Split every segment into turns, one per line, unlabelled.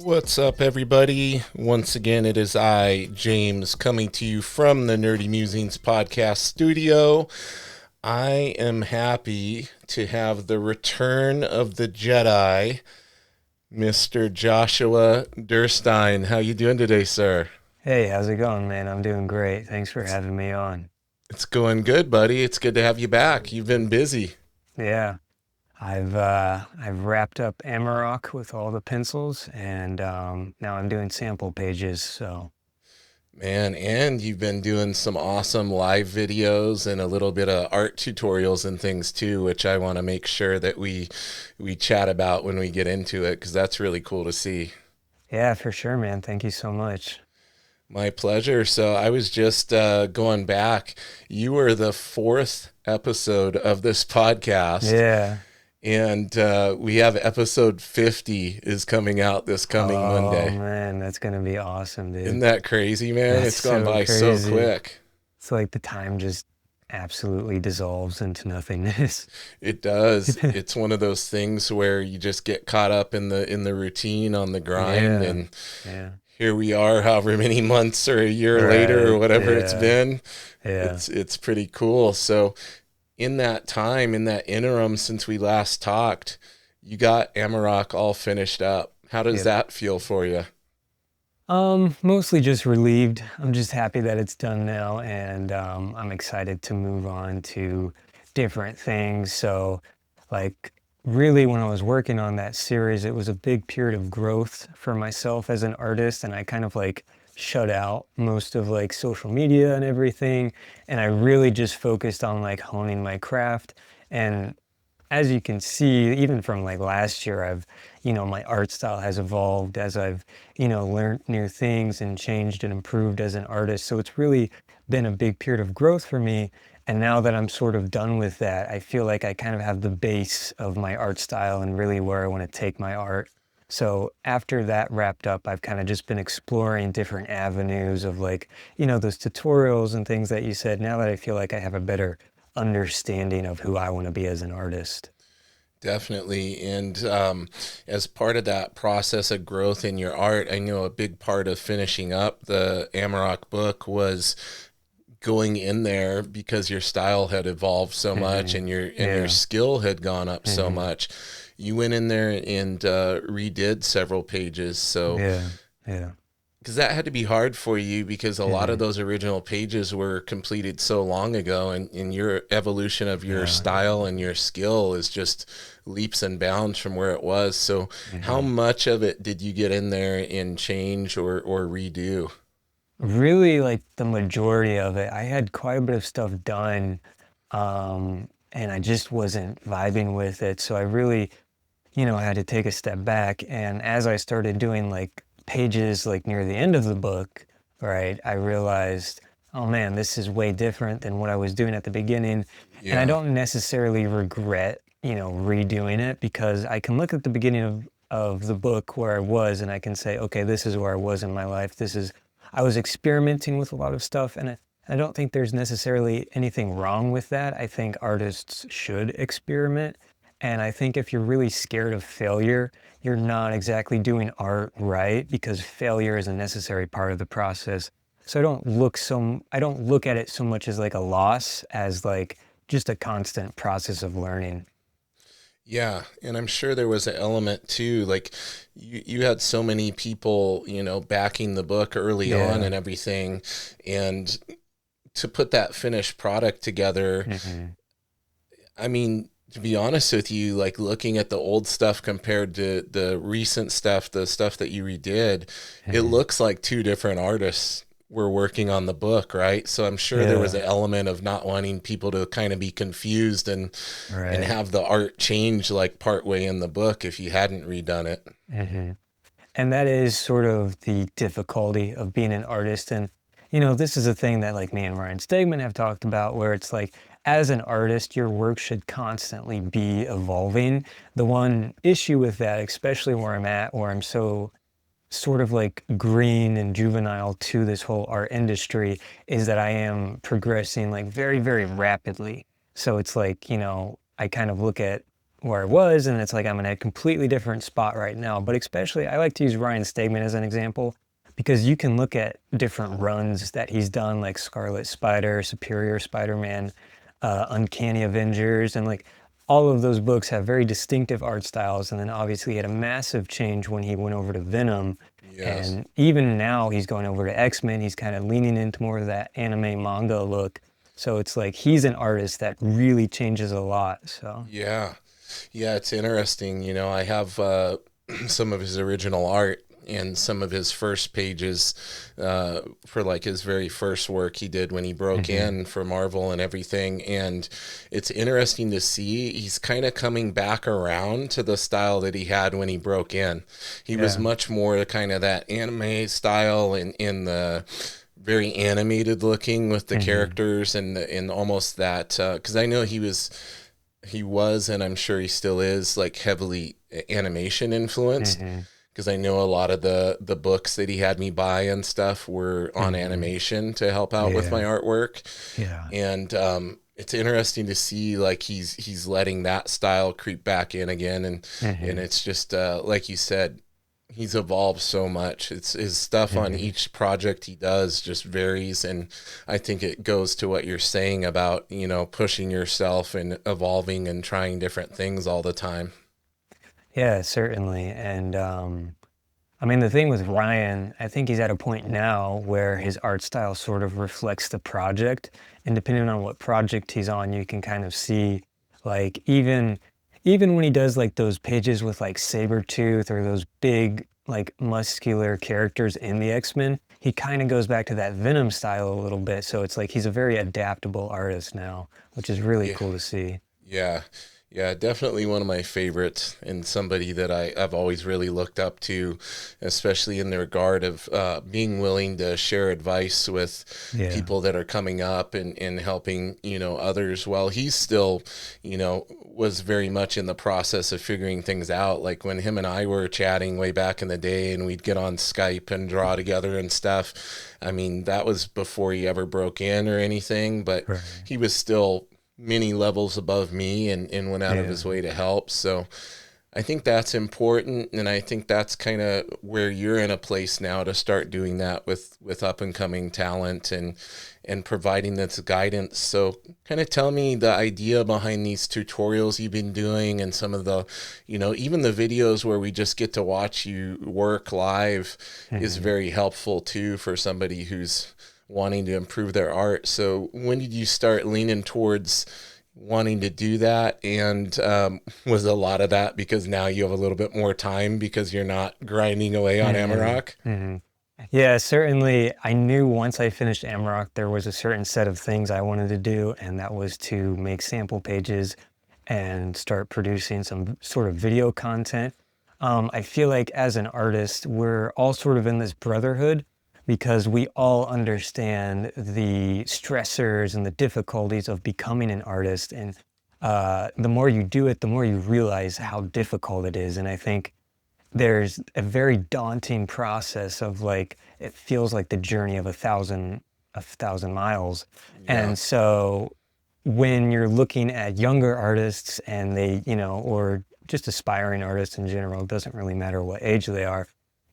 What's up, everybody? Once again, it is I, James, coming to you from the Nerdy Musings podcast studio. I am happy to have the return of the Jedi, Mr. Joshua Derstine. How you doing today, sir?
Hey, how's it going, man? I'm doing great. Thanks for
It's,
having me on.
it's going good, buddy. It's good to have you back. You've been busy.
Yeah, I've wrapped up Amarok with all the pencils, and now I'm doing sample pages. So
Man, and you've been doing some awesome live videos and a little bit of art tutorials and things too, which I want to make sure that we chat about when we get into it because that's really cool to see.
yeah, for sure, man. Thank you so much.
My pleasure. So I was just going back. You were the fourth episode of this podcast,
Yeah.
and we have episode 50 is coming out this coming
Oh
Monday.
man, that's gonna be awesome,
Isn't
dude.
that crazy, man?
That's
It's gone
so
by so
crazy.
quick.
It's like the time just absolutely dissolves into nothingness.
It does. It's one of those things where you just get caught up in the routine on the grind,
Yeah,
and
yeah.
here we are however many months or a year later or
Right.
whatever it's
Yeah,
been.
yeah.
It's pretty cool. So in that time, in that interim since we last talked, you got Amarok all finished up. How does
Yep.
that feel for you?
Mostly just relieved. I'm just happy that it's done now, and I'm excited to move on to different things. So, like, really, when I was working on that series, it was a big period of growth for myself as an artist, and I kind of like shut out most of like social media and everything, and I really just focused on like honing my craft. And as you can see, even from like last year, my art style has evolved as I've, learned new things and changed and improved as an artist. So it's really been a big period of growth for me. And now that I'm sort of done with that, I feel like I kind of have the base of my art style and really where I want to take my art. So after that wrapped up, I've kind of just been exploring different avenues of like, those tutorials and things that you said. Now that I feel like I have a better understanding of who I want to be as an artist.
Definitely. And as part of that process of growth in your art, I know a big part of finishing up the Amarok book was going in there because your style had evolved so much
Hmm.
and your
Yeah.
skill had gone up so
Hmm.
much. You went in there and redid several pages. So
Yeah. Yeah.
because that had to be hard for you because a lot of
Hmm.
those original pages were completed so long ago, and your evolution of your
Yeah.
style and your skill is just leaps and bounds from where it was. So how
Hmm.
much of it did you get in there and change or redo?
Really, like the majority of it, I had quite a bit of stuff done, and I just wasn't vibing with it. So I really, I had to take a step back. And as I started doing like pages like near the end of the book, right, I realized, oh man, this is way different than what I was doing at the beginning. And I
Yeah.
don't necessarily regret, redoing it because I can look at the beginning of the book where I was and I can say, okay, this is where I was in my life. I was experimenting with a lot of stuff, and I don't think there's necessarily anything wrong with that. I think artists should experiment. And I think if you're really scared of failure, you're not exactly doing art right because failure is a necessary part of the process. So I don't look at it so much as like a loss as like just a constant process of learning.
Yeah, and I'm sure there was an element too, like you had so many people, backing the book early on
Yeah.
and everything, and to put that finished product together,
Hmm.
I mean, to be honest with you, like looking at the old stuff compared to the recent stuff, the stuff that you redid, it
Hmm.
looks like two different artists were working on the book, right? So I'm sure there was
Yeah.
an element of not wanting people to kind of be confused and
Right.
have the art change like partway in the book if you hadn't redone it.
Hmm. And that is sort of the difficulty of being an artist. And, this is a thing that like me and Ryan Stegman have talked about where it's like, as an artist, your work should constantly be evolving. The one issue with that, especially where I'm at, where I'm so sort of like green and juvenile to this whole art industry, is that I am progressing like very, very rapidly. So it's like, I kind of look at where I was, and it's like I'm in a completely different spot right now. But especially, I like to use Ryan Stegman as an example because you can look at different runs that he's done, like Scarlet Spider, Superior Spider-Man, Uncanny Avengers, and like all of those books have very distinctive art styles. And then obviously he had a massive change when he went over to Venom.
Yes.
And even now he's going over to X-Men. He's kind of leaning into more of that anime manga look. So it's like he's an artist that really changes a lot. So
Yeah. Yeah, it's interesting. I have some of his original art and some of his first pages for like his very first work he did when he broke
hmm
in for Marvel and everything. And it's interesting to see he's kind of coming back around to the style that he had when he broke in. He was
yeah.
much more kind of that anime style in the very animated looking with the
hmm
characters and almost that because I know he was and I'm sure he still is like heavily animation influenced
hmm
because I know a lot of the books that he had me buy and stuff were on
hmm
animation to help out with my
Yeah.
artwork.
Yeah.
And it's interesting to see like he's letting that style creep back in again, and
hmm
it's just like you said, he's evolved so much. It's his stuff on
hmm
each project he does just varies, and I think it goes to what you're saying about pushing yourself and evolving and trying different things all the time.
Yeah, certainly. And I mean, the thing with Ryan, I think he's at a point now where his art style sort of reflects the project. And depending on what project he's on, you can kind of see, like, even when he does like those pages with like Sabretooth or those big, like muscular characters in the X-Men, he kind of goes back to that Venom style a little bit. So it's like he's a very adaptable artist now, which is really
Yeah.
cool to see.
Yeah. Yeah, definitely one of my favorites and somebody that I've always really looked up to, especially in the regard of being willing to share advice with
Yeah.
people that are coming up and helping, others while he's still, was very much in the process of figuring things out. Like when him and I were chatting way back in the day and we'd get on Skype and draw together and stuff. I mean, that was before he ever broke in or anything, but
Right.
he was still many levels above me and went out of his
Yeah.
way to help. So I think that's important. And I think that's kind of where you're in a place now to start doing that with up and coming talent and providing this guidance. So kind of tell me the idea behind these tutorials you've been doing and some of the, even the videos where we just get to watch you work live is
Mhm.
very helpful too for somebody who's wanting to improve their art. So when did you start leaning towards wanting to do that? And was a lot of that because now you have a little bit more time because you're not grinding away on
Mhm.
Amarok?
Mhm. Yeah, certainly. I knew once I finished Amarok, there was a certain set of things I wanted to do, and that was to make sample pages and start producing some sort of video content. I feel like as an artist, we're all sort of in this brotherhood because we all understand the stressors and the difficulties of becoming an artist. And the more you do it, the more you realize how difficult it is. And I think there's a very daunting process of like it feels like the journey of a thousand miles.
Yeah.
And so when you're looking at younger artists and they, or just aspiring artists in general, it doesn't really matter what age they are,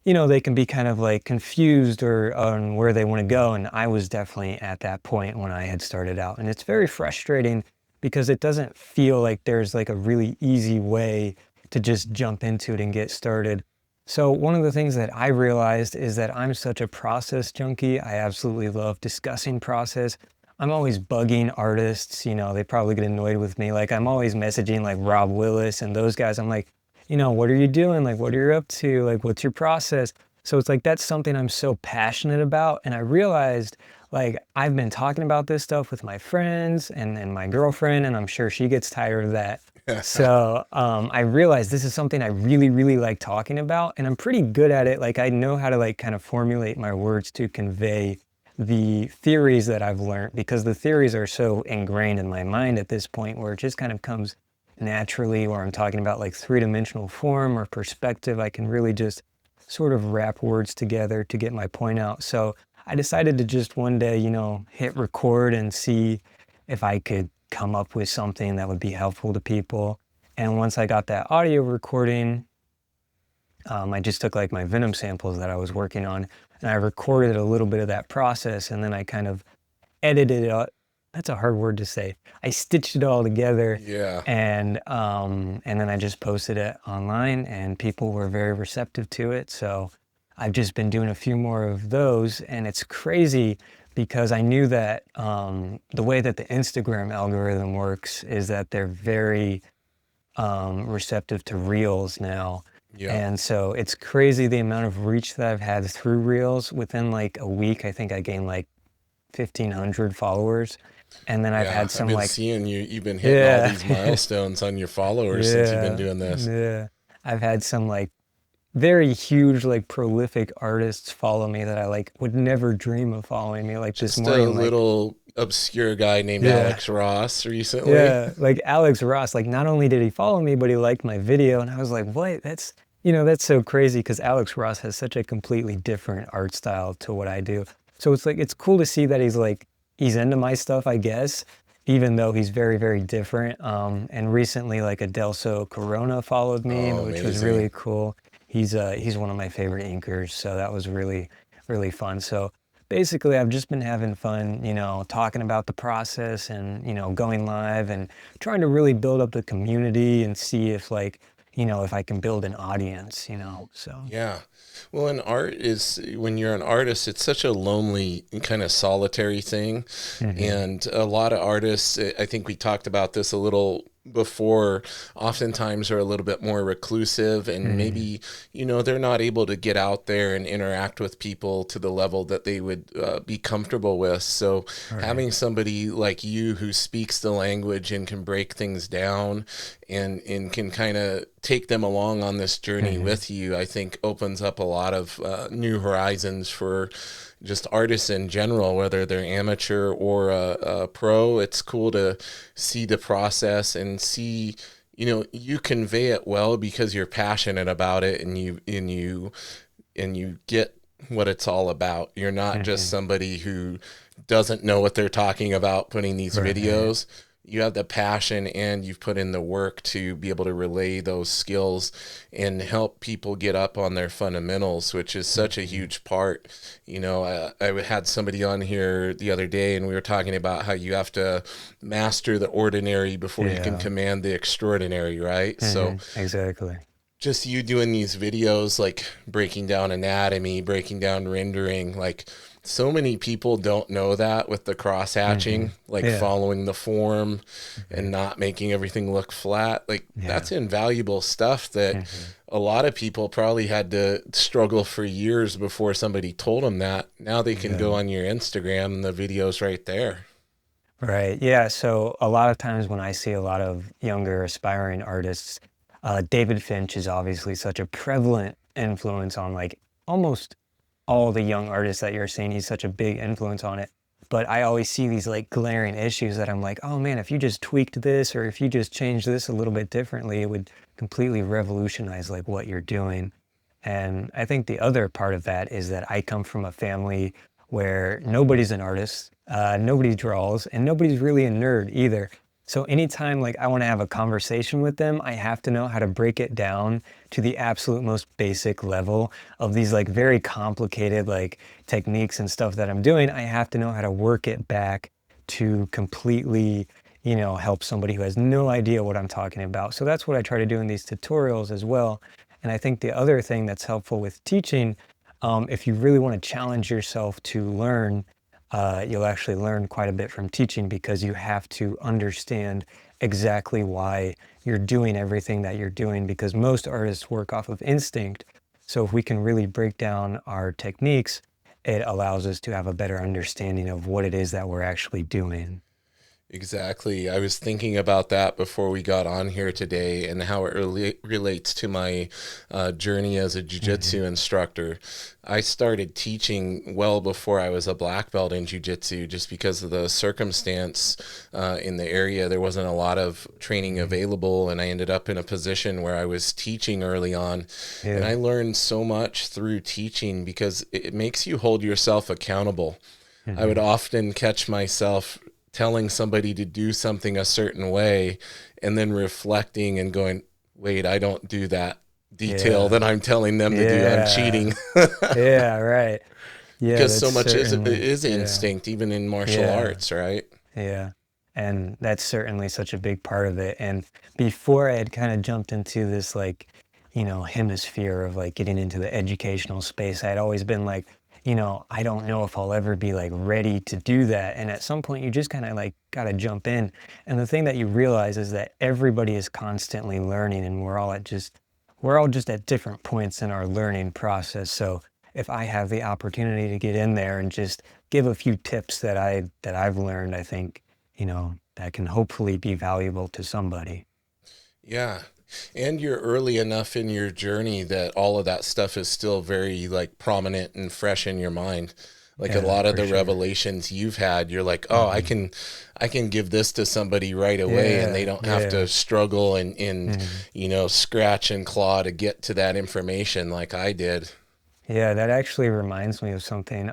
they can be kind of like confused or on where they want to go. And I was definitely at that point when I had started out. And it's very frustrating because it doesn't feel like there's like a really easy way to just jump into it and get started. So one of the things that I realized is that I'm such a process junkie. I absolutely love discussing process. I'm always bugging artists, they probably get annoyed with me. Like I'm always messaging like Rob Willis and those guys. I'm like, what are you doing? Like, what are you up to? Like, what's your process? So it's like that's something I'm so passionate about. And I realized like I've been talking about this stuff with my friends and my girlfriend, and I'm sure she gets tired of that. So I realized this is something I really, really like talking about, and I'm pretty good at it. Like I know how to like kind of formulate my words to convey the theories that I've learned because the theories are so ingrained in my mind at this point where it just kind of comes naturally where I'm talking about like three-dimensional form or perspective. I can really just sort of wrap words together to get my point out. So I decided to just one day, hit record and see if I could come up with something that would be helpful to people. And once I got that audio recording, I just took like my Venom samples that I was working on and I recorded a little bit of that process and then I kind of edited it out. That's a hard word to say. I stitched it all together
Yeah.
and then I just posted it online and people were very receptive to it. So I've just been doing a few more of those and it's crazy because I knew that the way that the Instagram algorithm works is that they're very receptive to reels now.
Yeah.
And so it's crazy the amount of reach that I've had through reels. Within like a week, I think I gained like 1,500 followers. And then I've
Yeah.
had
I've
some
been
like,
seeing you've been hitting all
yeah,
these milestones on your followers since you've been
yeah,
doing this.
yeah. I've had some like very huge, like prolific artists follow me that I like would never dream of following me. Like this
Just a
morning, like,
little obscure guy named
yeah.
Alex Ross recently.
Yeah, like Alex Ross, like not only did he follow me, but he liked my video. And I was like, what? That's so crazy because Alex Ross has such a completely different art style to what I do. So it's like, it's cool to see that he's into my stuff, I guess, even though he's very, very different. And recently, like Adelso Corona followed me,
Oh,
which was
amazing.
really cool. He's one of my favorite inkers. So that was really, really fun. So basically I've just been having fun, talking about the process and, going live and trying to really build up the community and see if like, if I can build an audience. So,
Yeah. Well, an art is when you're an artist, it's such a lonely kind of solitary thing.
hmm
And a lot of artists, I think we talked about this a little before, oftentimes are a little bit more reclusive and
hmm
maybe, they're not able to get out there and interact with people to the level that they would be comfortable with. So
right.
having somebody like you who speaks the language and can break things down and can kind of take them along on this journey
hmm
with you, I think opens up a lot of new horizons for just artists in general, whether they're amateur or a pro. It's cool to see the process and see, you convey it well because you're passionate about it and you get what it's all about. You're not just
hmm
somebody who doesn't know what they're talking about putting these
Right.
videos. You have the passion and you've put in the work to be able to relay those skills and help people get up on their fundamentals, which is such a
hmm
huge part. I had somebody on here the other day and we were talking about how you have to master the ordinary before you can
Yeah.
command the extraordinary, right? So
Exactly.
just you doing these videos, like breaking down anatomy, breaking down rendering, like so many people don't know that with the cross
hmm
hatching, like
Yeah.
following the form and
Right.
not making everything look flat. Like
Yeah.
that's invaluable stuff that
hmm
a lot of people probably had to struggle for years before somebody told them that. Now they can go
Yeah.
on your Instagram and the video's right there.
Right. Yeah. So a lot of times when I see a lot of younger aspiring artists, David Finch is obviously such a prevalent influence on like almost all the young artists that you're seeing. He's such a big influence on it. But I always see these like glaring issues that I'm like, oh man, if you just tweaked this or if you just changed this a little bit differently, it would completely revolutionize like what you're doing. And I think the other part of that is that I come from a family where nobody's an artist, nobody draws, and nobody's really a nerd either. So anytime like I want to have a conversation with them, I have to know how to break it down to the absolute most basic level of these like very complicated like techniques and stuff that I'm doing. I have to know how to work it back to completely, help somebody who has no idea what I'm talking about. So that's what I try to do in these tutorials as well. And I think the other thing that's helpful with teaching, if you really want to challenge yourself to learn, you'll actually learn quite a bit from teaching because you have to understand exactly why you're doing everything that you're doing because most artists work off of instinct. So if we can really break down our techniques, it allows us to have a better understanding of what it is that we're actually doing.
Exactly. I was thinking about that before we got on here today and how it relates to my journey as a
hmm
jujitsu instructor. I started teaching well before I was a black belt in jujitsu just because of the circumstance in the area. There wasn't a lot of training
hmm
available, and I ended up in a position where I was teaching early on. And I
Yeah.
learned so much through teaching because it makes you hold yourself accountable. I would
hmm
often catch myself telling somebody to do something a certain way and then reflecting and going, wait, I don't do that detail
Yeah.
that I'm telling them to do. I'm
Yeah.
cheating.
Yeah, right. Yeah,
Because
that's
so much
certainly,
is
yeah.
instinct, even in martial
Yeah.
arts, right?
Yeah. And that's certainly such a big part of it. And before I had kind of jumped into this like, hemisphere of like getting into the educational space, I'd always been like, I don't know if I'll ever be like ready to do that. And at some point you just kind of like got to jump in. And the thing that you realize is that everybody is constantly learning and we're all just at different points in our learning process. So if I have the opportunity to get in there and just give a few tips that I've learned, I think, that can hopefully be valuable to somebody.
Yeah. And you're early enough in your journey that all of that stuff is still very like prominent and fresh in your mind. Like a
Yeah,
lot of
for
the
sure.
revelations you've had, you're like, oh,
Hmm.
I can give this to somebody right away and they
Yeah,
don't have to
yeah.
struggle and
Hmm.
scratch and claw to get to that information like I did.
Yeah, that actually reminds me of something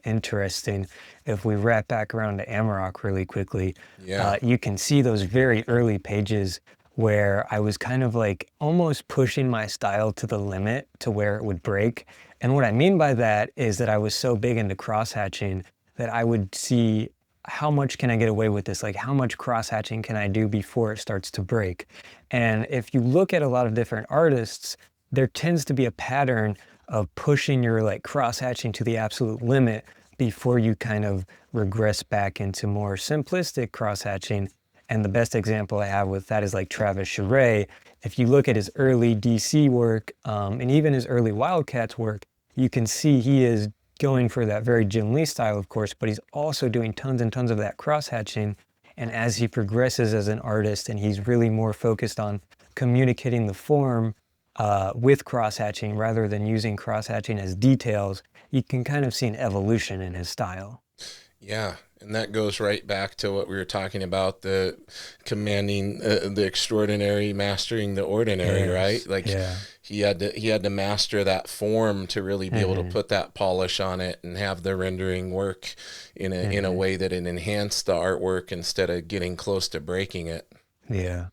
interesting. If we wrap back around to Amarok really quickly,
Yeah.
you can see those very early pages where I was kind of like almost pushing my style to the limit to where it would break. And what I mean by that is that I was so big into cross-hatching that I would see how much can I get away with this? Like how much cross-hatching can I do before it starts to break? And if you look at a lot of different artists, there tends to be a pattern of pushing your like cross hatching to the absolute limit before you kind of regress back into more simplistic cross hatching. And the best example I have with that is like Travis Charest. If you look at his early DC work and even his early Wildcats work, you can see he is going for that very Jim Lee style, of course, but he's also doing tons and tons of that cross hatching. And as he progresses as an artist and he's really more focused on communicating the form with cross-hatching rather than using cross-hatching as details, you can kind of see an evolution in his style.
Yeah, and that goes right back to what we were talking about, the commanding the extraordinary, mastering the ordinary, right?
Yes,
Like
yeah.
he had to master that form to really be able to
Hmm.
put that polish on it and have the rendering work in a
Hmm.
way that it enhanced the artwork instead of getting close to breaking it.
Yeah.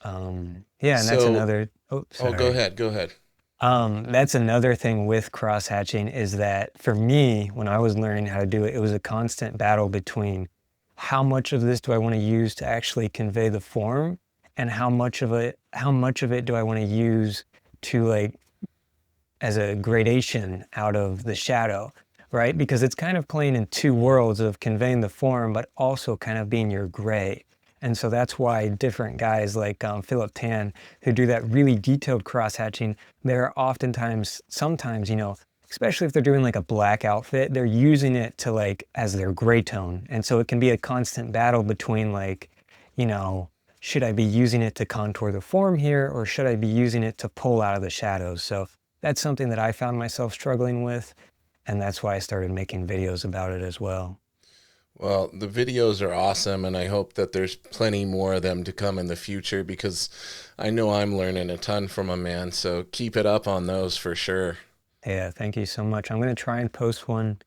Yeah, and that's
So,
another, oh,
oh, go
sorry.
ahead, go ahead.
That's another thing with cross-hatching is that for me, when I was learning how to do it, it was a constant battle between how much of this do I want to use to actually convey the form and how much of it do I want to use to like as a gradation out of the shadow, right? Because it's kind of playing in two worlds of conveying the form, but also kind of being your gray. And so that's why different guys like Philip Tan, who do that really detailed cross hatching, they're oftentimes, sometimes, especially if they're doing like a black outfit, they're using it to like as their gray tone. And so it can be a constant battle between like, you know, should I be using it to contour the form here or should I be using it to pull out of the shadows? So that's something that I found myself struggling with, and that's why I started making videos about it as well.
Well, the videos are awesome, and I hope that there's plenty more of them to come in the future because I know I'm learning a ton from a man. So keep it up on those for sure.
Yeah, thank you so much. I'm going to try and post one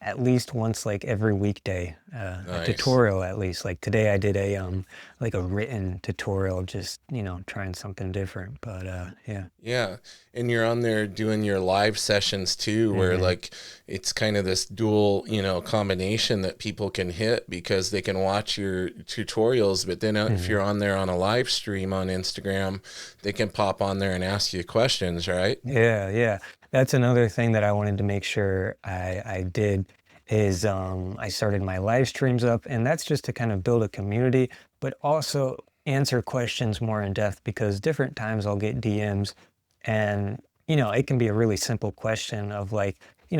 at least once like every weekday, a
Nice.
tutorial at least. Like today I did a like a written tutorial, just, trying something different. But yeah.
Yeah. And you're on there doing your live sessions too, where
Hmm.
like it's kind of this dual, combination that people can hit because they can watch your tutorials, but then if
Hmm.
you're on there on a live stream on Instagram, they can pop on there and ask you questions, right?
Yeah, yeah. That's another thing that I wanted to make sure I did is I started my live streams up, and that's just to kind of build a community, but also answer questions more in depth because different times I'll get DMs and it can be a really simple question of like,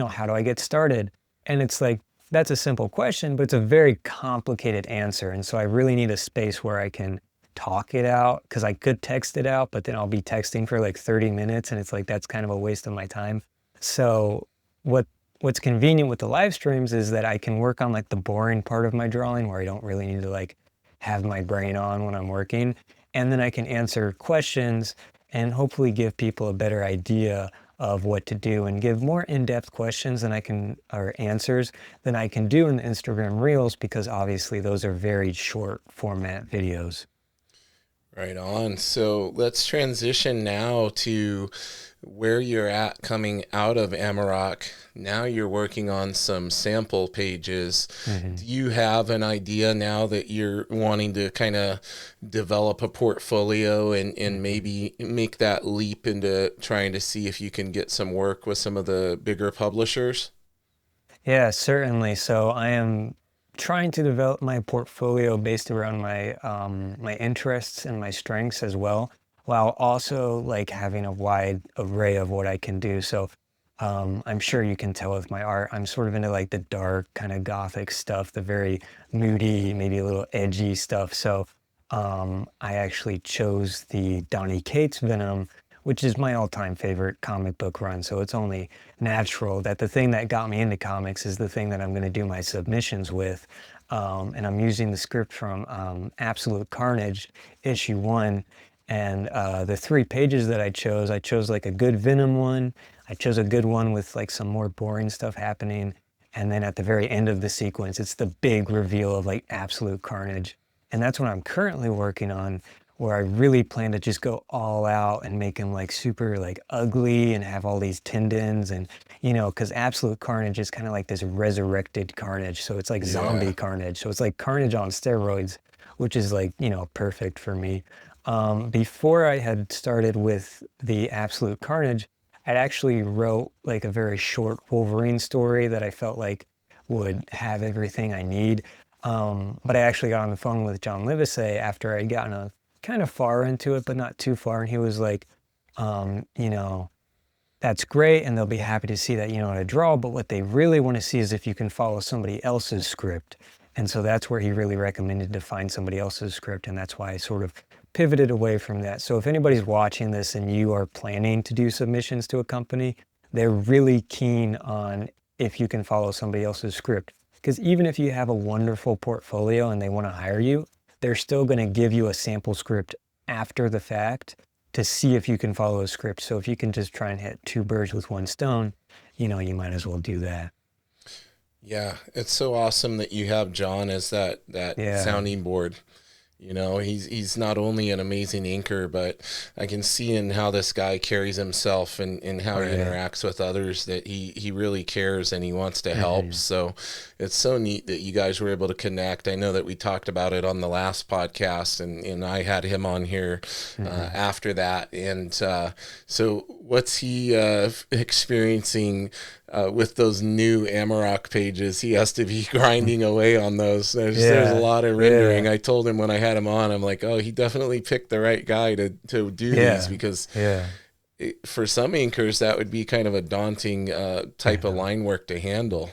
how do I get started? And it's like that's a simple question, but it's a very complicated answer. And so I really need a space where I can talk it out because I could text it out, but then I'll be texting for like 30 minutes and it's like that's kind of a waste of my time. So what what's convenient with the live streams is that I can work on like the boring part of my drawing where I don't really need to like have my brain on when I'm working. And then I can answer questions and hopefully give people a better idea of what to do and give more in-depth questions than I can, or answers than I can do in the Instagram Reels, because obviously those are very short format videos.
Right on. So let's transition now to where you're at coming out of Amarok. Now you're working on some sample pages.
Mhm.
Do you have an idea now that you're wanting to kind of develop a portfolio and
Mhm.
maybe make that leap into trying to see if you can get some work with some of the bigger publishers?
Yeah, certainly. So I am trying to develop my portfolio based around my interests and my strengths as well, while also like having a wide array of what I can do. So I'm sure you can tell with my art, I'm sort of into like the dark kind of gothic stuff, the very moody, maybe a little edgy stuff. So I actually chose the Donny Cates Venom, which is my all-time favorite comic book run. So it's only natural that the thing that got me into comics is the thing that I'm going to do my submissions with. And I'm using the script from Absolute Carnage, issue one. And the 3 pages that I chose like a good Venom one. I chose a good one with like some more boring stuff happening. And then at the very end of the sequence, it's the big reveal of like Absolute Carnage. And that's what I'm currently working on, where I really plan to just go all out and make him like super like ugly and have all these tendons and because Absolute Carnage is kind of like this resurrected Carnage, so it's like
Yeah.
zombie Carnage, so it's like Carnage on steroids, which is like perfect for me. Before I had started with the Absolute Carnage, I actually wrote like a very short Wolverine story that I felt like would have everything I need. But I actually got on the phone with John Livesey after I'd gotten a kind of far into it, but not too far. And he was like, um, you know, that's great. And they'll be happy to see that you know how to draw. But what they really want to see is if you can follow somebody else's script. And so that's where he really recommended to find somebody else's script. And that's why I sort of pivoted away from that. So if anybody's watching this and you are planning to do submissions to a company, they're really keen on if you can follow somebody else's script. Because even if you have a wonderful portfolio and they want to hire you, they're still going to give you a sample script after the fact to see if you can follow a script. So if you can just try and hit two birds with one stone, you might as well do that.
Yeah, it's so awesome that you have John as that
Yeah.
sounding board. He's not only an amazing inker, but I can see in how this guy carries himself and how he
Right.
interacts with others that he really cares and he wants to help.
Hmm.
So it's so neat that you guys were able to connect. I know that we talked about it on the last podcast, and I had him on here
Hmm.
after that. And so what's he experiencing with those new Amarok pages? He has to be grinding away on those. There's a
Yeah.
lot of rendering.
Yeah.
I told him when I had him on, I'm like, oh, he definitely picked the right guy to do these,
Yeah.
because
Yeah.
for some inkers that would be kind of a daunting type of
Yeah.
line work to handle.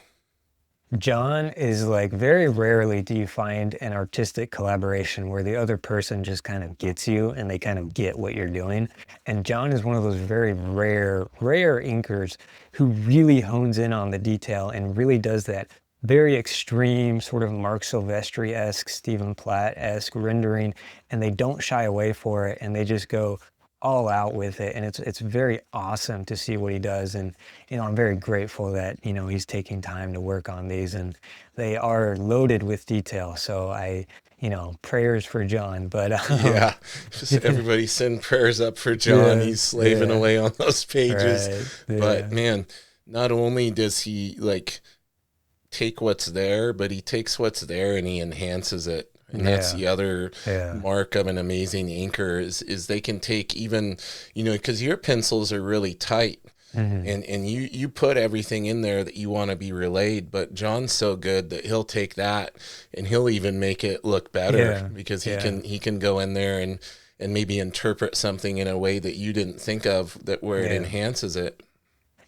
John is like very rarely do you find an artistic collaboration where the other person just kind of gets you and they kind of get what you're doing. And John is one of those very rare inkers who really hones in on the detail and really does that very extreme sort of Mark Silvestri-esque, Stephen Platt-esque rendering, and they don't shy away for it and they just go all out with it. And it's very awesome to see what he does. And I'm very grateful that, he's taking time to work on these and they are loaded with detail. So prayers for John, but
Yeah, just everybody send prayers up for John.
yeah,
He's slaving
yeah,
away on those pages.
right,
But
yeah,
man, not only does he like take what's there, but he takes what's there and he enhances it. And that's
yeah,
the other
yeah,
mark of an amazing inker is they can take even, because your pencils are really tight,
hmm,
and you put everything in there that you want to be relayed, but John's so good that he'll take that and he'll even make it look better,
yeah,
because he
yeah,
can he can go in there and maybe interpret something in a way that you didn't think of, that where it
yeah.
enhances it.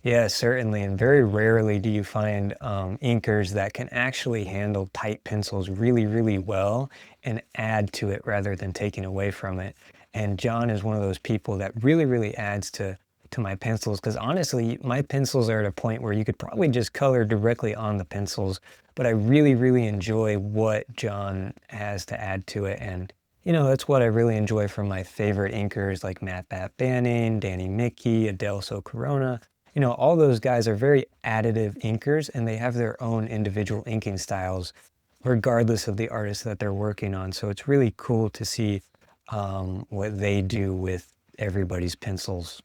Yeah, certainly. And very rarely do you find inkers that can actually handle tight pencils really, really well and add to it rather than taking away from it. And John is one of those people that really, really adds to my pencils because honestly, my pencils are at a point where you could probably just color directly on the pencils, but I really, really enjoy what John has to add to it. And That's what I really enjoy from my favorite inkers like Matt Bat Banning, Danny Mickey, Adelso Corona. All those guys are very additive inkers and they have their own individual inking styles regardless of the artist that they're working on. So it's really cool to see what they do with everybody's pencils.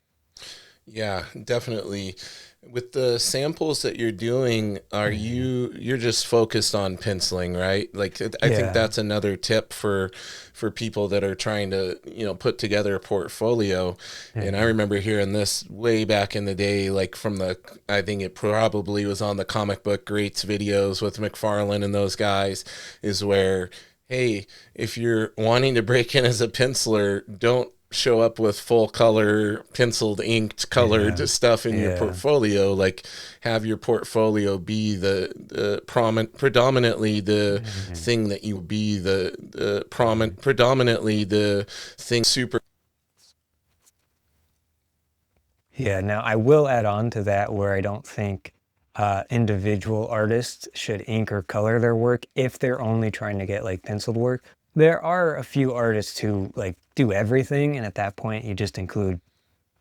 Yeah, definitely. With the samples that you're doing,
Mhm.
you're just focused on penciling, right? Like I think
Yeah.
that's another tip for people that are trying to, put together a portfolio. And I
Mhm.
remember hearing this way back in the day, like from I think it probably was on the comic book greats videos with McFarlane and those guys, is where, hey, if you're wanting to break in as a penciler, don't show up with full color penciled inked colored
Yeah.
stuff in your
Yeah.
portfolio. Like, have your portfolio be the predominantly the
Mhm.
thing that you be the
Mhm.
predominantly the thing super.
Yeah, now I will add on to that where I don't think individual artists should ink or color their work if they're only trying to get like penciled work. There are a few artists who like do everything, and at that point you just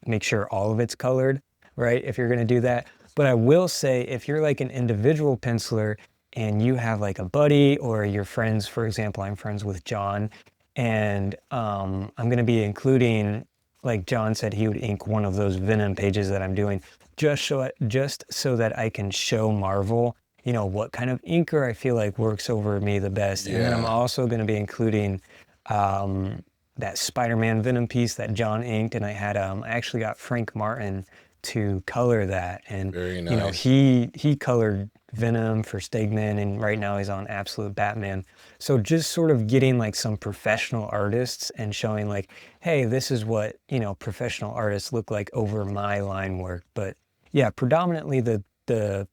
make sure all of it's colored, right? If you're going to do that. But I will say, if you're like an individual penciler and you have like a buddy or your friends, for example, I'm friends with John, and I'm going to be including, like John said, he would ink one of those Venom pages that I'm doing, just so that I can show Marvel, what kind of inker I feel like works over me the best. And then I'm
Yeah,
also going to be including um, that Spider-Man Venom piece that John inked, and I actually got Frank Martin to color that, and
very nice.
he colored Venom for Stegman, and right now he's on Absolute Batman. So just sort of getting like some professional artists and showing like, hey, this is what professional artists look like over my line work. But yeah, predominantly the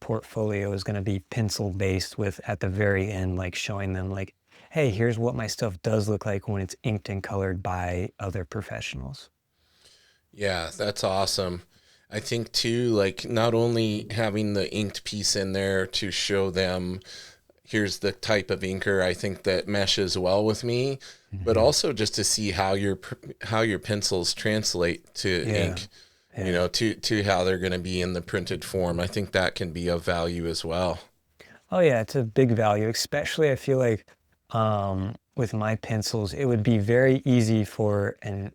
portfolio is going to be pencil based with at the very end like showing them like, hey, here's what my stuff does look like when it's inked and colored by other professionals.
Yeah, that's awesome. I think too, like not only having the inked piece in there to show them here's the type of inker I think that meshes well with me, but
Hmm.
also just to see how your pencils translate to
Yeah,
ink,
yeah.
to how they're going to be in the printed form. I think that can be of value as well.
Oh yeah, it's a big value, especially I feel like with my pencils, it would be very easy for an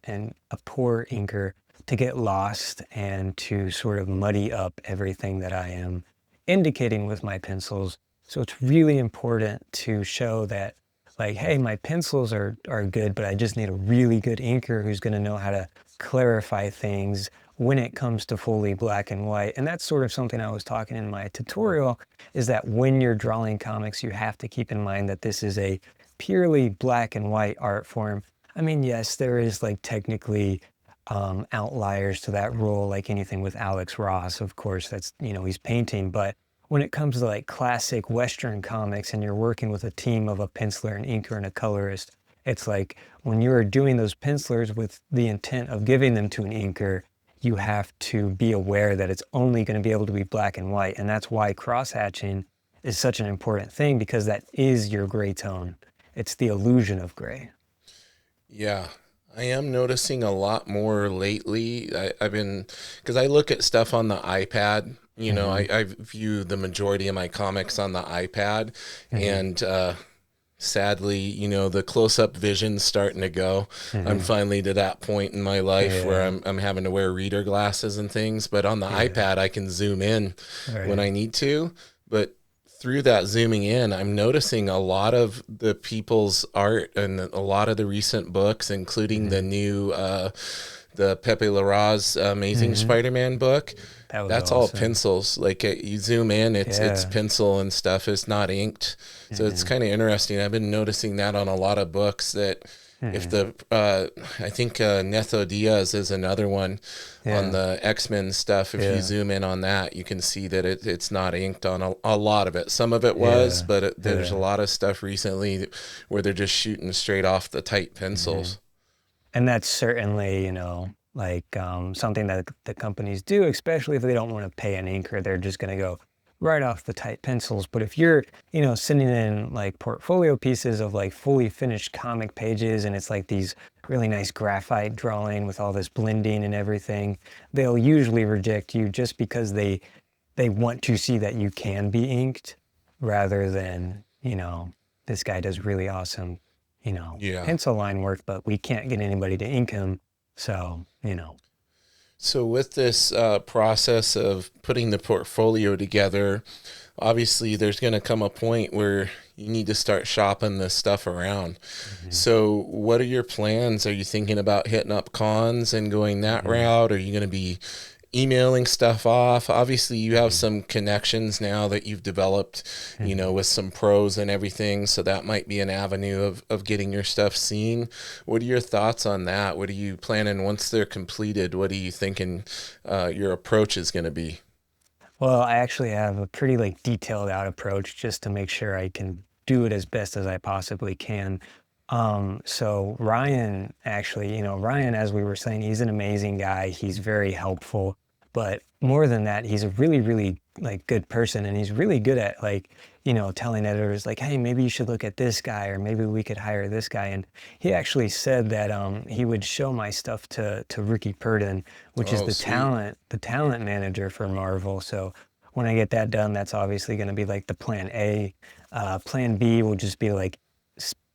a poor inker to get lost and to sort of muddy up everything that I am indicating with my pencils. So it's really important to show that like, hey, my pencils are good, but I just need a really good inker who's going to know how to clarify things when it comes to fully black and white. And that's sort of something I was talking in my tutorial is that when you're drawing comics, you have to keep in mind that this is a purely black and white art form. I mean, yes, there is like technically outliers to that rule, like anything with Alex Ross, of course, that's, he's painting. But when it comes to like classic Western comics and you're working with a team of a penciler, an inker, and a colorist, it's like when you're doing those pencilers with the intent of giving them to an inker, you have to be aware that it's only going to be able to be black and white. And that's why cross hatching is such an important thing because that is your gray tone. It's the illusion of gray.
Yeah, I am noticing a lot more lately. I've been, because I look at stuff on the iPad.
Hmm.
I view the majority of my comics on the iPad,
Hmm.
and sadly, the close-up vision's starting to go. I'm
Hmm.
finally to that point in my life where
Yeah.
I'm having to wear reader glasses and things, but on the
Yeah.
iPad I can zoom in when
Right.
I need to. But through that zooming in, I'm noticing a lot of the people's art and a lot of the recent books, including the
Hmm.
new the Pepe Larraz Amazing
Hmm.
Spider-Man book.
That was
That's all
awesome.
pencils. Like you zoom in, it's
Yeah.
pencil and stuff. It's not inked. So it's
Hmm.
kind of interesting. I've been noticing that on a lot of books that if
Hmm.
the I think Netho Diaz is another one on
Yeah.
the X-Men stuff. If you
Yeah.
zoom in on that, you can see that it's not inked on a lot of it. Some of it was,
Yeah.
but there's a
Yeah.
lot of stuff recently where they're just shooting straight off the tight
Hmm.
pencils.
And that's certainly, like something that the companies do, especially if they don't want to pay an inker. They're just going to go write off the tight pencils. But if you're, sending in like portfolio pieces of like fully finished comic pages and it's like these really nice graphite drawing with all this blending and everything, they'll usually reject you just because they want to see that you can be inked rather than, this guy does really awesome,
Yeah.
pencil line work, but we can't get anybody to ink him. So.
So with this process of putting the portfolio together, obviously there's going to come a point where you need to start shopping this stuff around.
Mhm.
So what are your plans? Are you thinking about hitting up cons and going that
Mhm.
route? Are you going to be emailing stuff off? Obviously, you have
Mhm.
some connections now that you've developed,
Mhm.
with some pros and everything. So that might be an avenue of getting your stuff seen. What are your thoughts on that? What are you planning once they're completed? What are you thinking your approach is going to be?
Well, I actually have a pretty like detailed out approach just to make sure I can do it as best as I possibly can. So Ryan actually, Ryan, as we were saying, he's an amazing guy. He's very helpful, but more than that, he's a really, really like good person, and he's really good at like, telling editors like, hey, maybe you should look at this guy, or maybe we could hire this guy. And he actually said that he would show my stuff to Ricky Purdon, which is
Oh, sweet.
the talent manager for Marvel. So when I get that done, that's obviously going to be like the plan A. Plan B will just be like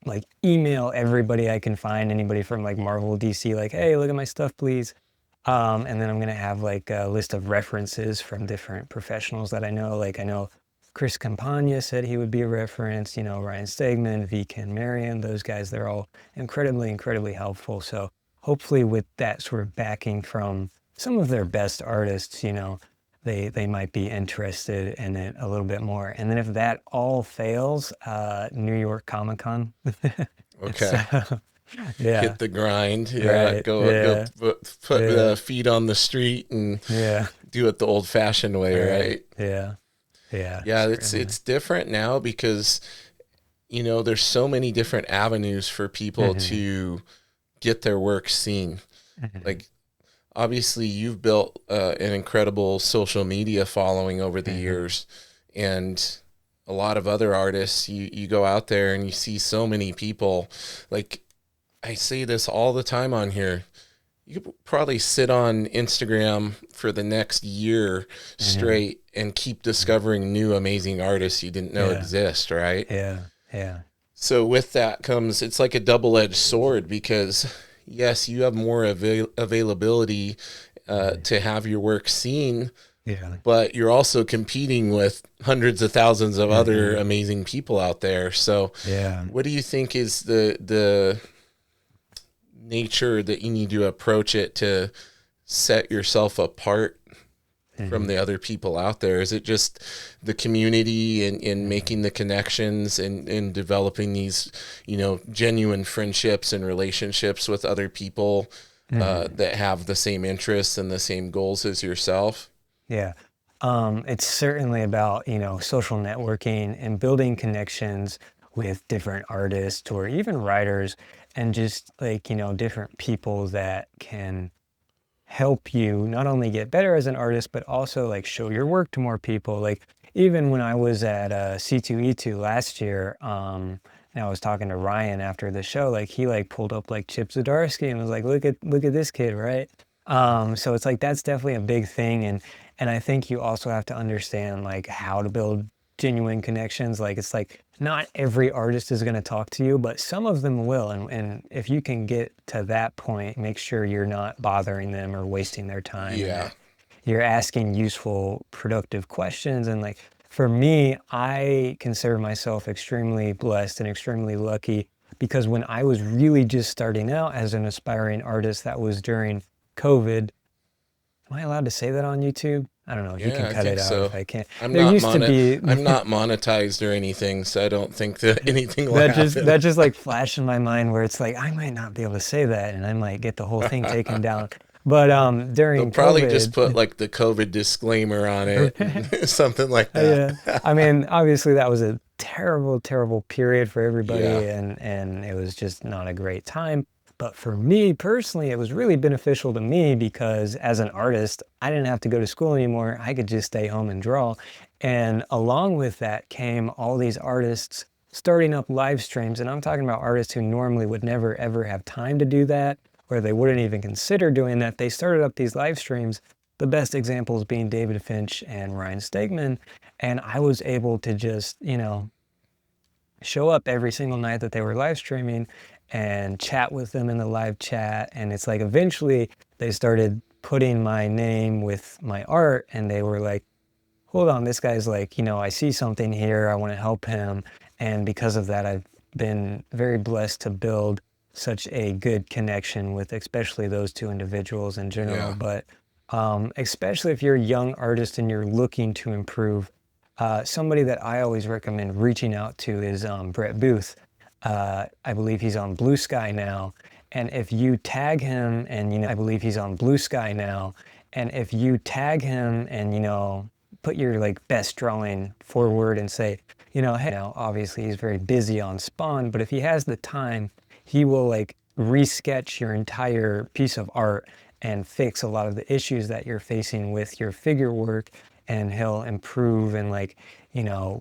like email everybody I can find, anybody from like Marvel, DC, like, hey, look at my stuff, please. And then I'm gonna have like a list of references from different professionals that I know. Like I know Chris Campagna said he would be a reference. Ryan Stegman, V. Ken Marion, those guys, they're all incredibly, incredibly helpful. So hopefully, with that sort of backing from some of their best artists, they might be interested in it a little bit more. And then if that all fails, New York Comic Con.
Okay.
So yeah,
Hit the grind. Yeah.
right,
Go
yeah,
put the
yeah,
feet on the street and
yeah,
do it the old fashioned way,
right,
right?
yeah, yeah,
Yeah,
certainly.
it's different now because there's so many different avenues for people
Hmm.
to get their work seen.
Hmm.
Like, obviously, you've built an incredible social media following over the
Hmm.
years, and a lot of other artists, you go out there and you see so many people. Like, I say this all the time on here. You could probably sit on Instagram for the next year
Hmm.
straight and keep discovering new amazing artists you didn't know
Yeah,
exist, right?
yeah, yeah.
So with that comes, it's like a double-edged sword because yes, you have more availability
Hmm.
to have your work seen,
Yeah.
but you're also competing with hundreds of thousands of other
Hmm.
amazing people out there. So
Yeah.
what do you think is the nature that you need to approach it to set yourself apart from
Hmm.
the other people out there? Is it just the community and making
Hmm.
the connections and developing these, genuine friendships and relationships with other people
Hmm.
that have the same interests and the same goals as yourself?
Yeah. It's certainly about, social networking and building connections with different artists or even writers and just like, different people that can help you not only get better as an artist, but also like show your work to more people. Like even when I was at C2E2 last year, and I was talking to Ryan after the show, like he like pulled up like Chip Zdarsky and was like, look at this kid, right? So it's like that's definitely a big thing, and I think you also have to understand like how to build genuine connections. Like it's like not every artist is going to talk to you, but some of them will. And if you can get to that point, make sure you're not bothering them or wasting their time and
Yeah.
that you're asking useful, productive questions. And like for me, I consider myself extremely blessed and extremely lucky because when I was really just starting out as an aspiring artist, that was during COVID. Am I allowed to say that on YouTube? I don't know. You can
Yeah, I
cut it
think
out
so.
if I can.
I'm
There
not
used to
monet
be
I'm not monetized or anything, so I don't think that anything will
that
happen.
just like flashed in my mind where it's like I might not be able to say that and I might get the whole thing taken down. But
They'll
during
probably just
COVID,
put like the COVID disclaimer on it, something like that.
yeah, I mean, obviously that was a terrible, terrible period for
Yeah.
everybody and it was just not a great time. But for me personally, it was really beneficial to me because as an artist, I didn't have to go to school anymore. I could just stay home and draw. And along with that came all these artists starting up live streams. And I'm talking about artists who normally would never ever have time to do that, or they wouldn't even consider doing that. They started up these live streams, the best examples being David Finch and Ryan Stegman. And I was able to just, show up every single night that they were live streaming and chat with them in the live chat. And it's like eventually they started putting my name with my art and they were like, hold on, this guy's like, I see something here. I want to help him. And because of that, I've been very blessed to build such a good connection with especially those two individuals in general.
Yeah.
But especially if you're a young artist and you're looking to improve, somebody that I always recommend reaching out to is Brett Booth. I believe he's on Blue Sky now. And if you tag him and, I believe he's on Blue Sky now. And if you tag him and, put your like best drawing forward and say, hey, now obviously he's very busy on Spawn, but if he has the time, he will like resketch your entire piece of art and fix a lot of the issues that you're facing with your figure work, and he'll improve and like,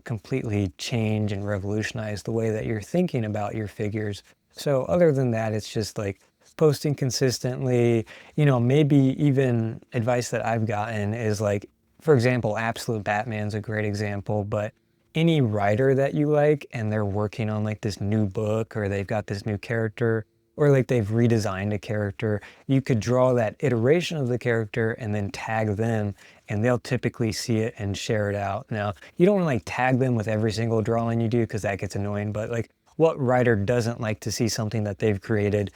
completely change and revolutionize the way that you're thinking about your figures. So other than that, it's just like posting consistently, maybe even advice that I've gotten is like, for example, Absolute Batman's a great example, but any writer that you like and they're working on like this new book or they've got this new character or like they've redesigned a character, you could draw that iteration of the character and then tag them and they'll typically see it and share it out. Now, you don't want to like tag them with every single drawing you do because that gets annoying, but like what writer doesn't like to see something that they've created,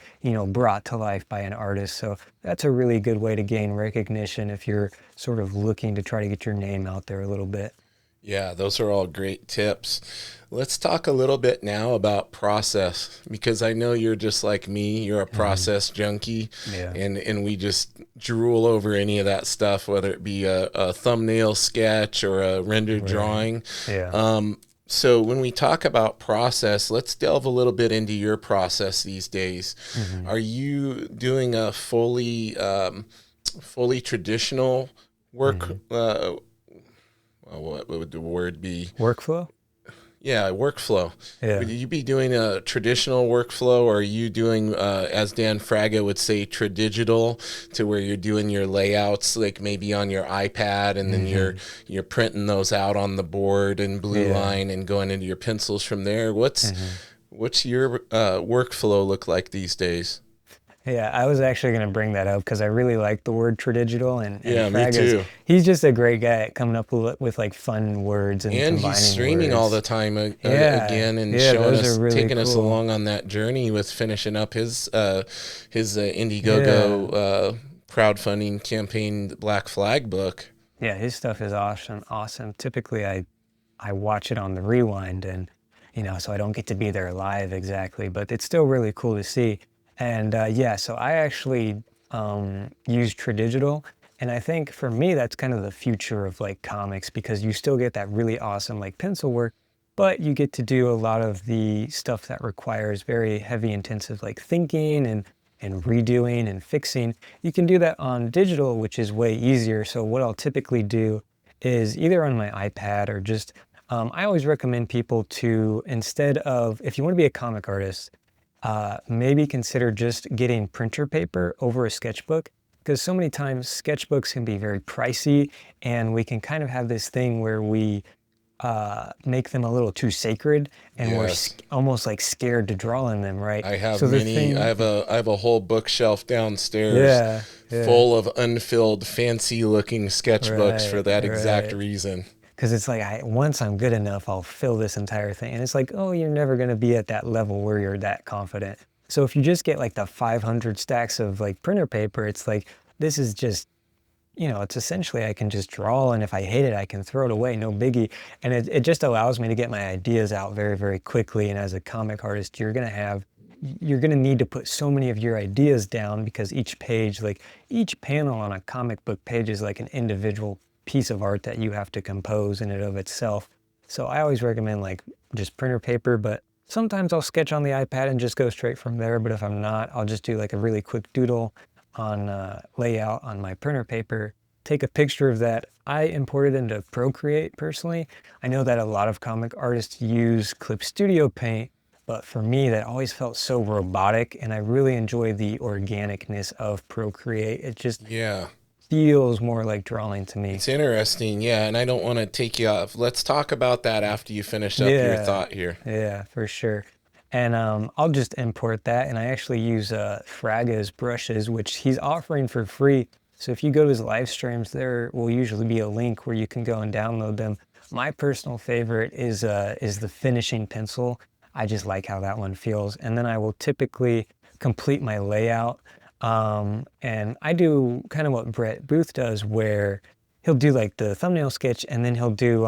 brought to life by an artist? So that's a really good way to gain recognition if you're sort of looking to try to get your name out there a little bit.
Yeah, those are all great tips. Let's talk a little bit now about process because I know you're just like me. You're a process junkie,
Yeah.
and we just drool over any of that stuff, whether it be a thumbnail sketch or a rendered
Right.
drawing.
Yeah.
So when we talk about process, let's delve a little bit into your process these days. Are you doing a fully traditional work? What would the word be?
Workflow?
Yeah, workflow.
Yeah.
Would you be doing a traditional workflow, or are you doing, as Dan Fraga would say, tradigital, to where you're doing your layouts like maybe on your iPad, and then you're printing those out on the board in blue line and going into your pencils from there? What's your workflow look like these days?
Yeah, I was actually going to bring that up because I really like the word tradigital and
Yeah, me
Fraga's,
too.
he's just a great guy at coming up with like fun words and
And he's
combining
streaming all the
words.
time
Yeah,
again and
yeah,
showing
those are
us,
really
taking us
cool.
along on that journey with finishing up his
Yeah,
Indiegogo crowdfunding campaign, the Black Flag book.
yeah, his stuff is awesome, awesome. Typically, I watch it on the rewind, and so I don't get to be there live exactly, but it's still really cool to see. And yeah, so I actually use Tradigital, and I think for me that's kind of the future of like comics because you still get that really awesome like pencil work, but you get to do a lot of the stuff that requires very heavy intensive like thinking and redoing and fixing. You can do that on digital, which is way easier. So what I'll typically do is either on my iPad or just I always recommend people to, instead of, if you want to be a comic artist, maybe consider just getting printer paper over a sketchbook because so many times sketchbooks can be very pricey and we can kind of have this thing where we make them a little too sacred and we're
Yes.
almost like scared to draw in them, right?
I have
So the
many.
thing,
I have a whole bookshelf downstairs
yeah, yeah,
full of unfilled, fancy looking sketchbooks for
right,
that exact
right.
reason.
Because it's like, once I'm good enough, I'll fill this entire thing. And it's like, oh, you're never going to be at that level where you're that confident. So if you just get like the 500 stacks of like printer paper, it's like, this is just, it's essentially I can just draw. And if I hate it, I can throw it away. No biggie. And it just allows me to get my ideas out very, very quickly. And as a comic artist, you're going to need to put so many of your ideas down because each page, like each panel on a comic book page is like an individual piece of art that you have to compose in and of itself. So I always recommend like just printer paper, but Sometimes I'll sketch on the iPad and just go straight from there, but if I'm not, I'll just do like a really quick doodle on layout on my printer paper, take a picture of that. I imported into Procreate personally. I know that a lot of comic artists use Clip Studio Paint, but for me, that always felt so robotic, and I really enjoy the organicness of Procreate. It just
Yeah.
feels more like drawing to me.
It's interesting. Yeah. And I don't want to take you off. Let's talk about that after you finish up your
Yeah,
thought here.
yeah, for sure. And I'll just import that, and I actually use Fraga's brushes, which he's offering for free. So if you go to his live streams, there will usually be a link where you can go and download them. My personal favorite is the finishing pencil. I just like how that one feels. And then I will typically complete my layout. And I do kind of what Brett Booth does, where he'll do like the thumbnail sketch, and then he'll do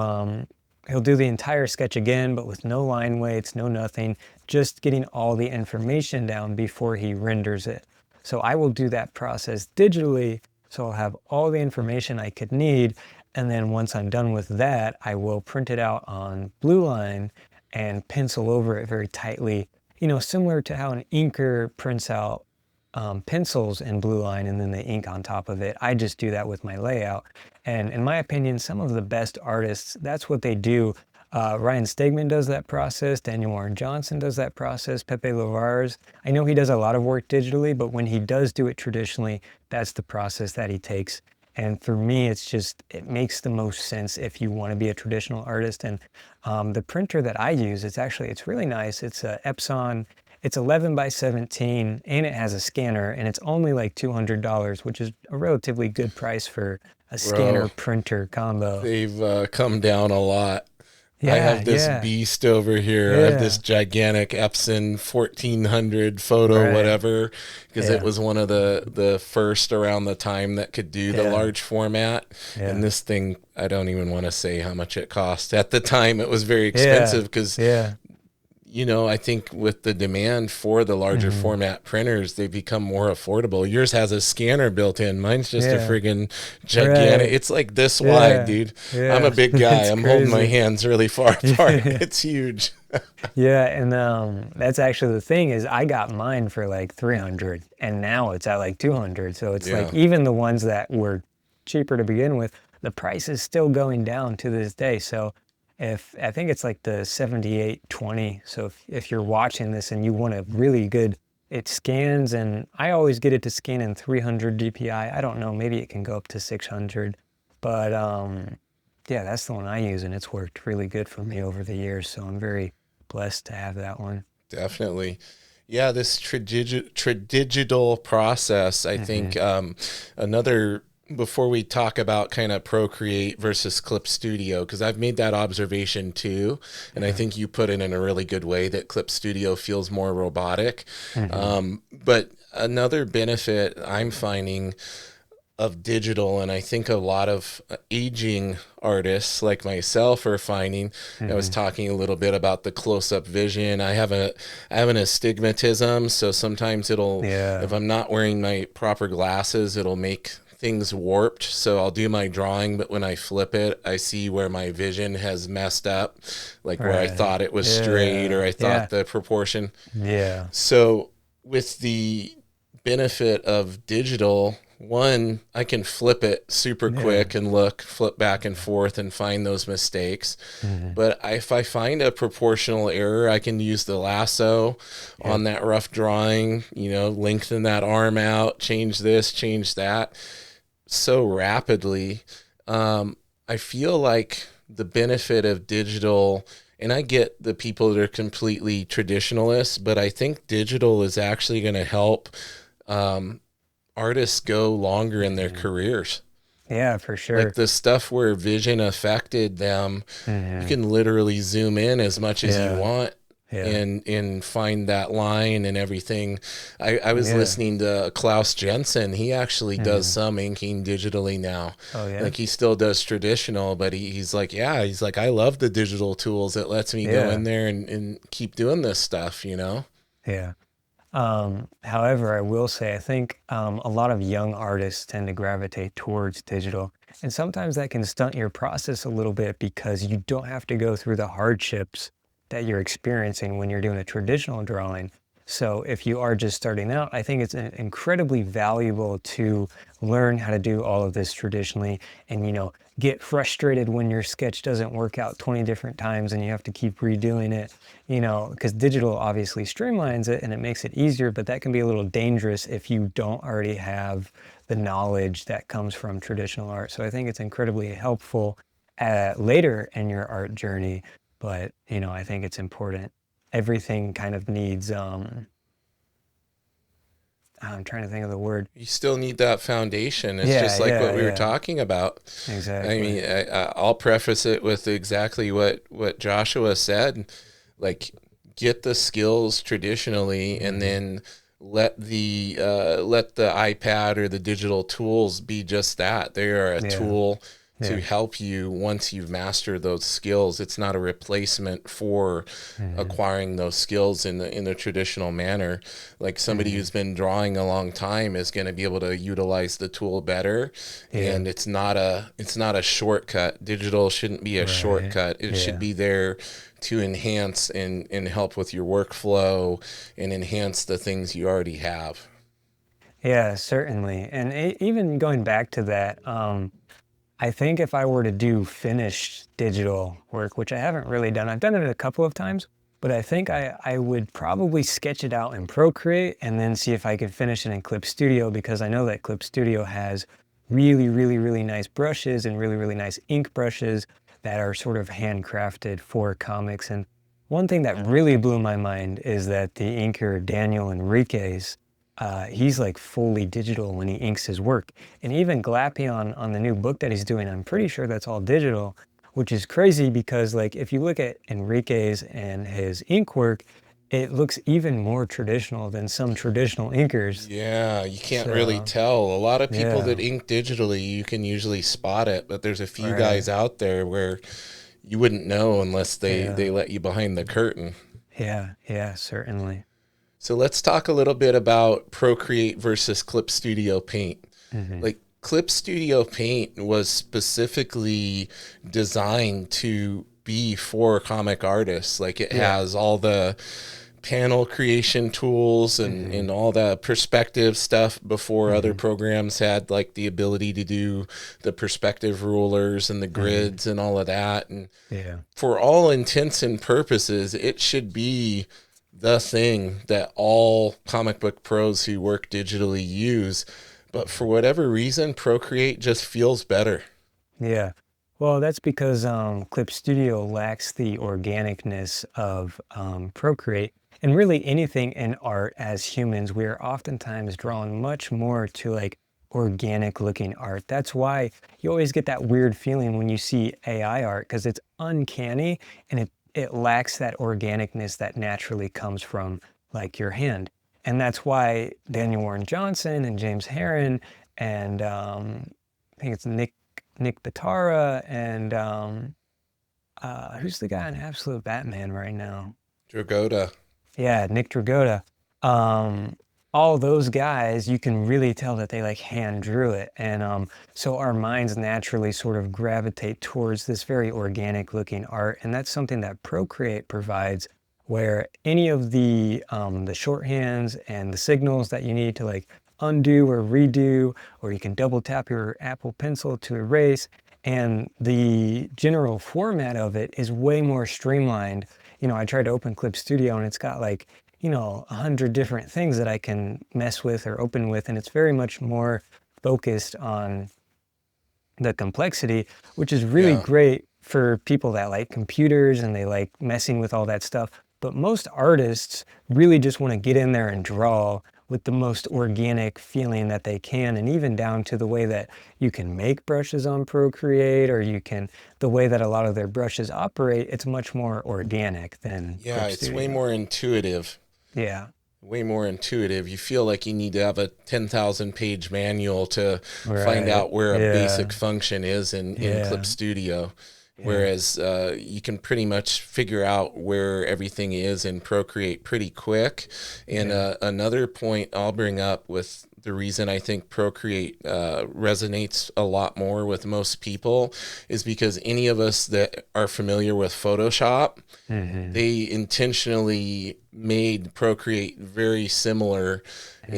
the entire sketch again, but with no line weights, no nothing, just getting all the information down before he renders it. So I will do that process digitally, so I'll have all the information I could need, and then once I'm done with that, I will print it out on blue line and pencil over it very tightly, similar to how an inker prints out pencils in blue line and then they ink on top of it. I just do that with my layout. And in my opinion, some of the best artists, that's what they do. Ryan Stegman does that process. Daniel Warren Johnson does that process. Pepe Larraz. I know he does a lot of work digitally, but when he does do it traditionally, that's the process that he takes. And for me, it makes the most sense if you want to be a traditional artist. And the printer that I use, it's really nice. It's a Epson. It's 11 by 17, and it has a scanner, and it's only like $200, which is a relatively good price for a scanner
Bro,
printer combo.
they've come down a lot. I
Yeah,
have this
yeah,
beast over here. I have this
yeah.
gigantic Epson 1400 photo,
Right.
whatever, because it
Yeah,
was one of the first around the time that could do the
yeah,
large format. And
yeah,
this thing, I don't even want to say how much it cost. At the time, it was very
yeah,
expensive because
yeah.
I think with the demand for the larger
Hmm.
format printers, they become more affordable. Yours has a scanner built in. Mine's just a
Yeah,
friggin' gigantic.
right.
It's like this wide,
Yeah,
dude. I'm a
yeah.
big guy.
It's
I'm holding my
crazy.
hands really far apart.
Yeah.
It's huge.
Yeah, and that's actually the thing is I got mine for like 300 and now it's at like 200. So it's like
Yeah.
even the ones that were cheaper to begin with, the price is still going down to this day. So if I think it's like the 7820. So if you're watching this and you want a really good, it scans, and I always get it to scan in 300 DPI. I don't know, maybe it can go up to 600, but yeah, that's the one I use, and it's worked really good for me over the years. So I'm very blessed to have that one.
Definitely. Yeah, this tradigital process, I think,
Hmm.
another, before we talk about kind of Procreate versus Clip Studio, because I've made that observation too. And I
Yeah.
think you put it in a really good way that Clip Studio feels more robotic.
Hmm.
But another benefit I'm finding of digital, and I think a lot of aging artists like myself are finding. I was
Hmm.
talking a little bit about the close-up vision. I have an astigmatism, so sometimes it'll, if
Yeah.
I'm not wearing my proper glasses, it'll make things warped. So I'll do my drawing, but when I flip it, I see where my vision has messed up, like where I
Right.
thought it was straight or
Yeah.
I thought
Yeah.
the proportion.
Yeah.
So with the benefit of digital, one, I can flip it super
Yeah.
quick and flip back and forth and find those mistakes.
Hmm.
But if I find a proportional error, I can use the lasso
Yep.
on that rough drawing, lengthen that arm out, change this, change that so rapidly. I feel like the benefit of digital, and I get the people that are completely traditionalists, but I think digital is actually going to help um, artists go longer in their
Hmm.
careers.
Yeah, for
Like
sure.
the stuff where vision affected them, you
Hmm.
can literally zoom in as much as you
Yeah.
want
Yeah.
and find that line and everything. I was
Yeah.
listening to Klaus Jensen. He actually does
Hmm.
some inking digitally now.
Oh yeah.
Like he still does traditional, but he's like, yeah, he's like, I love the digital tools. It lets me go in
Yeah.
there and keep doing this stuff.
Yeah. However, I will say I think a lot of young artists tend to gravitate towards digital, and sometimes that can stunt your process a little bit because you don't have to go through the hardships that you're experiencing when you're doing a traditional drawing. So if you are just starting out, I think it's incredibly valuable to learn how to do all of this traditionally and, get frustrated when your sketch doesn't work out 20 different times and you have to keep redoing it, because digital obviously streamlines it and it makes it easier, but that can be a little dangerous if you don't already have the knowledge that comes from traditional art. So I think it's incredibly helpful later in your art journey, but, I think it's important. Everything kind of needs, I'm trying to think of the word.
You still need that foundation. It's
Yeah,
just like what
yeah,
we were
yeah,
talking about. I
exactly.
mean, I'll preface it with exactly what Joshua said. Like, get the skills traditionally, and
Hmm.
then let the iPad or the digital tools be just that. They are a
Yeah,
tool to
yeah.
help you once you've mastered those skills. It's not a replacement for
Hmm.
acquiring those skills in the traditional manner. Like somebody
Hmm.
who's been drawing a long time is going to be able to utilize the tool better,
Yeah,
and it's not a shortcut. Digital shouldn't be a
right.
shortcut. It should
Yeah.
be there to enhance and help with your workflow and enhance the things you already have.
Yeah, certainly. And even going back to that, I think if I were to do finished digital work, which I haven't really done, I've done it a couple of times, but I think I would probably sketch it out in Procreate and then see if I could finish it in Clip Studio because I know that Clip Studio has really, really, really nice brushes and really, really nice ink brushes that are sort of handcrafted for comics. And one thing that really blew my mind is that the inker Daniel Enriquez, he's like fully digital when he inks his work. And even Glappy on the new book that he's doing, I'm pretty sure that's all digital, which is crazy because like if you look at Enrique's and his ink work, it looks even more traditional than some traditional inkers.
Yeah, you can't really
So
tell. A lot of people
yeah,
that ink digitally, you can usually spot it, but there's a few
right.
guys out there where you wouldn't know unless they
Yeah,
let you behind the curtain.
yeah, yeah, certainly.
So let's talk a little bit about Procreate versus Clip Studio Paint.
Hmm.
Like Clip Studio Paint was specifically designed to be for comic artists. Like it
Yeah.
has all the panel creation tools
Hmm.
and all the perspective stuff before other
Hmm.
programs had like the ability to do the perspective rulers and the
Hmm.
grids and all of that. And
Yeah.
for all intents and purposes, it should be the thing that all comic book pros who work digitally use. But for whatever reason, Procreate just feels better.
Yeah. Well, that's because Clip Studio lacks the organicness of Procreate. And really anything in art as humans, we are oftentimes drawn much more to like organic looking art. That's why you always get that weird feeling when you see AI art because it's uncanny and it lacks that organicness that naturally comes from like your hand. And that's why Daniel Warren Johnson and James Herron and I think it's Nick Batara and who's the guy in Absolute Batman right now?
Dragoda.
Yeah, Nick Dragotta. Um, all those guys, you can really tell that they like hand drew it, and so our minds naturally sort of gravitate towards this very organic looking art, and that's something that Procreate provides, where any of the shorthands and the signals that you need to like undo or redo, or you can double tap your Apple Pencil to erase, and the general format of it is way more streamlined. I tried to open Clip Studio and it's got like, 100 different things that I can mess with or open with. And it's very much more focused on the complexity, which is really
Yeah.
great for people that like computers and they like messing with all that stuff. But most artists really just want to get in there and draw with the most organic feeling that they can, and even down to the way that you can make brushes on Procreate, or the way that a lot of their brushes operate, it's much more organic than
Yeah,
Clip
it's way
Studio.
more intuitive.
Yeah,
Way more intuitive. You feel like you need to have a 10,000 page manual to find
right.
out where a
Yeah,
basic function is in Clip
yeah,
Studio.
Yeah.
whereas you can pretty much figure out where everything is in Procreate pretty quick. And
Yeah.
another point I'll bring up with the reason I think Procreate resonates a lot more with most people is because any of us that are familiar with Photoshop,
Hmm.
they intentionally made Procreate very similar
Hmm.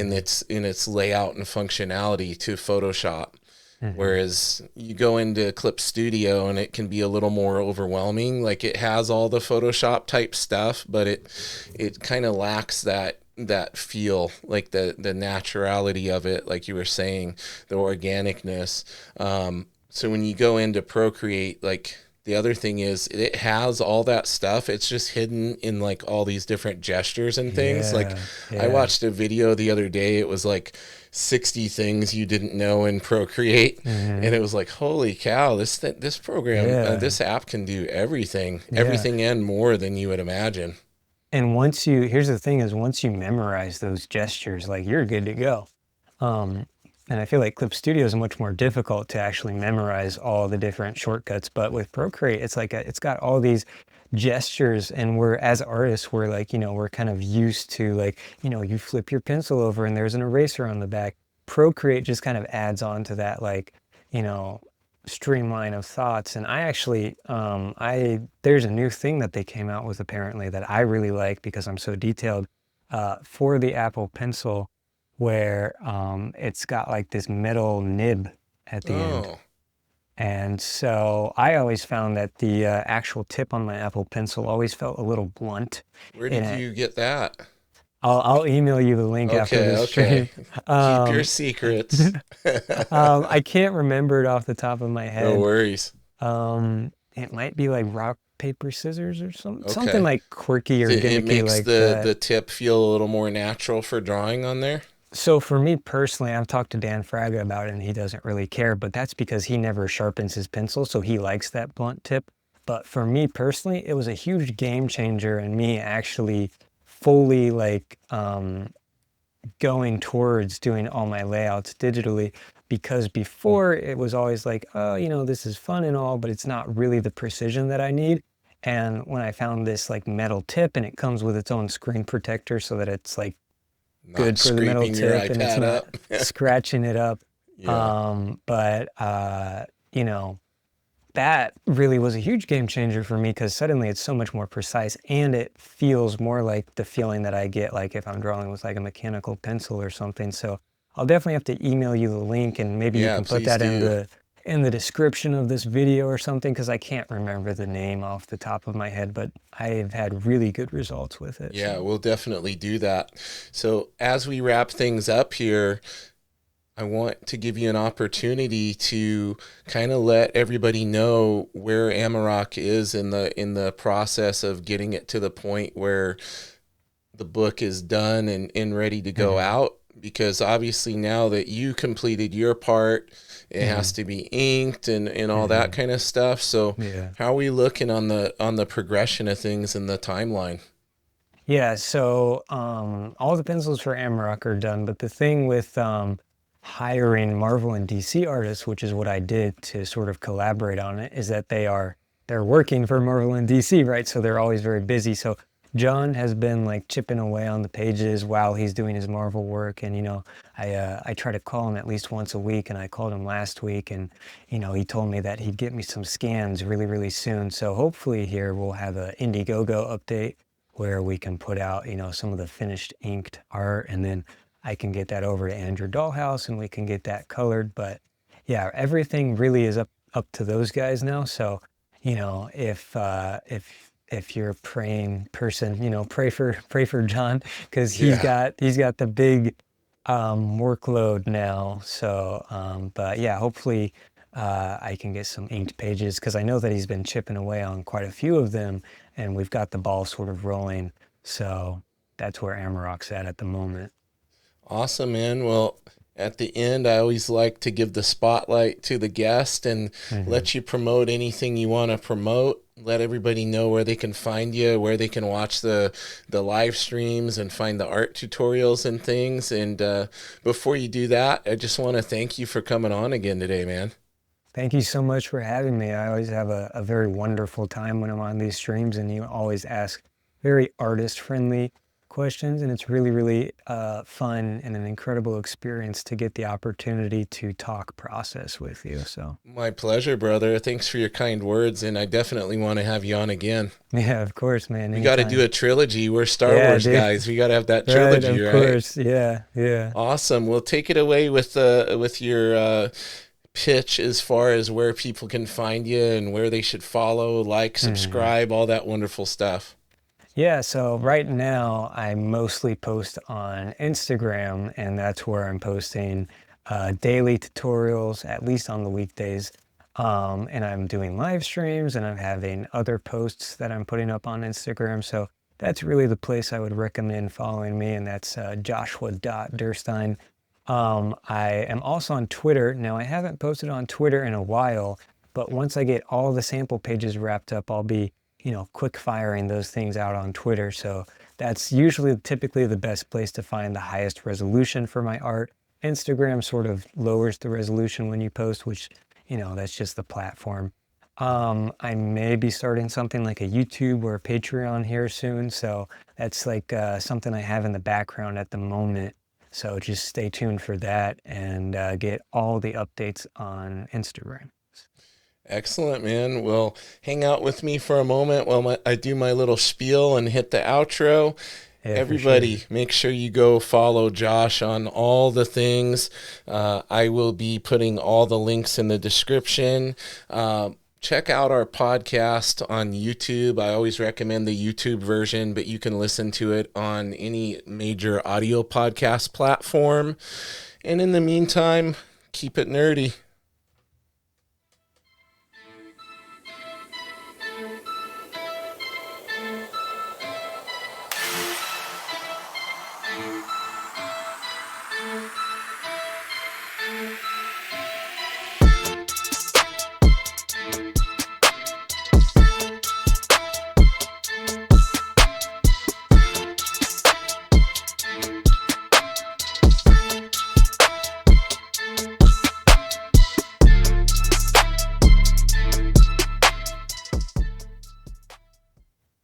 in its layout and functionality to Photoshop.
Hmm.
Whereas you go into Clip Studio and it can be a little more overwhelming. Like it has all the Photoshop type stuff, but it kind of lacks that feel, like the naturality of it, like you were saying, the organicness. So when you go into Procreate, like the other thing is it has all that stuff. It's just hidden in like all these different gestures and things. Like
Yeah.
I
Yeah.
watched a video the other day. It was like 60 things you didn't know in Procreate, and
Hmm.
it was like, holy cow, this program,
Yeah.
this app can do everything,
Yeah.
everything and more than you would imagine.
And once you, here's the thing is once you memorize those gestures, like you're good to go. Um, and I feel like Clip Studio is much more difficult to actually memorize all the different shortcuts. But with Procreate, it's like it's got all these gestures, and we're as artists, we're like, we're kind of used to like, you flip your pencil over and there's an eraser on the back. Procreate just kind of adds on to that, like, you know, streamline of thoughts. And I actually, there's a new thing that they came out with apparently that I really like because I'm so detailed for the Apple Pencil where it's got like this metal nib at the end.
Oh,
And so I always found that the actual tip on my Apple Pencil always felt a little blunt.
where
And
did you get that?
I'll email you the link after
Okay,
this
okay.
stream.
Keep your
Um,
secrets.
I can't remember it off the top of my
No
head.
worries.
It might be like rock, paper, scissors or something
Okay.
like quirky or
It
gimmicky
makes
like
the
that.
tip feel a little more natural for drawing on there.
So for me personally, I've talked to Dan Fraga about it and he doesn't really care, but that's because he never sharpens his pencil, so he likes that blunt tip. But for me personally, it was a huge game changer in me actually fully like going towards doing all my layouts digitally because before it was always like, oh, this is fun and all, but it's not really the precision that I need. And when I found this like metal tip and it comes with its own screen protector so that it's like
Not
good for the metal
scraping your
tip and it's
iPad
not
up.
scratching it up.
Yeah.
But you know, that really was a huge game changer for me because suddenly it's so much more precise and it feels more like the feeling that I get like if I'm drawing with like a mechanical pencil or something. So I'll definitely have to email you the link and maybe you
Yeah,
can put
please
that in
do.
the description of this video or something because I can't remember the name off the top of my head, but I've had really good results with it.
Yeah,
So
we'll definitely do that. So, as we wrap things up here, I want to give you an opportunity to kind of let everybody know where Amarok is in the process of getting it to the point where the book is done and ready to go
mhm,
out. Because obviously now that you completed your part, it has
mhm,
to be inked and all that
mhm.
kind of stuff. So
Yeah.
how are we looking on the progression of things in the timeline?
Yeah, so all the pencils for Amarok are done, but the thing with hiring Marvel and DC artists, which is what I did to sort of collaborate on it, is that they're working for Marvel and DC, right? So they're always very busy. So John has been like chipping away on the pages while he's doing his Marvel work, and I try to call him at least once a week, and I called him last week, and he told me that he'd get me some scans really, really soon. So hopefully here we'll have a Indiegogo update where we can put out, some of the finished inked art and then I can get that over to Andrew Dollhouse and we can get that colored. But yeah, everything really is up to those guys now. So, if you're a praying person, pray for John because
Yeah.
he's got the big workload now. So, but yeah, hopefully I can get some inked pages because I know that he's been chipping away on quite a few of them and we've got the ball sort of rolling. So that's where Amarok's at the moment.
Awesome, man. Well, at the end, I always like to give the spotlight to the guest and
Hmm.
let you promote anything you want to promote. Let everybody know where they can find you, where they can watch the live streams and find the art tutorials and things. And before you do that, I just want to thank you for coming on again today, man.
Thank you so much for having me. I always have a very wonderful time when I'm on these streams, and you always ask very artist-friendly questions, and it's really, really fun and an incredible experience to get the opportunity to talk process with you. So,
My pleasure, brother. Thanks for your kind words, and I definitely want to have you on again.
yeah, of course, man,
We got to do
anytime.
a trilogy. We're Star
Yeah,
Wars
dude.
guys. We got to have that
Right,
trilogy,
of
right?
course. Yeah, yeah.
Awesome. Well, take it away with your pitch as far as where people can find you and where they should follow, like,
Mhm.
subscribe, all that wonderful stuff.
Yeah, so right now I mostly post on Instagram, and that's where I'm posting daily tutorials, at least on the weekdays. And I'm doing live streams, and I'm having other posts that I'm putting up on Instagram. So that's really the place I would recommend following me, and that's Joshua.Derstine. I am also on Twitter. Now, I haven't posted on Twitter in a while, but once I get all the sample pages wrapped up, I'll be quick firing those things out on Twitter. So that's usually typically the best place to find the highest resolution for my art. Instagram sort of lowers the resolution when you post, which, that's just the platform. I may be starting something like a YouTube or a Patreon here soon. So that's like something I have in the background at the moment. So just stay tuned for that and get all the updates on Instagram.
Excellent, man. Well, hang out with me for a moment while I do my little spiel and hit the outro.
Yeah, for sure.
Everybody, make sure you go follow Josh on all the things. I will be putting all the links in the description. Check out our podcast on YouTube. I always recommend the YouTube version, but you can listen to it on any major audio podcast platform. And in the meantime, keep it nerdy.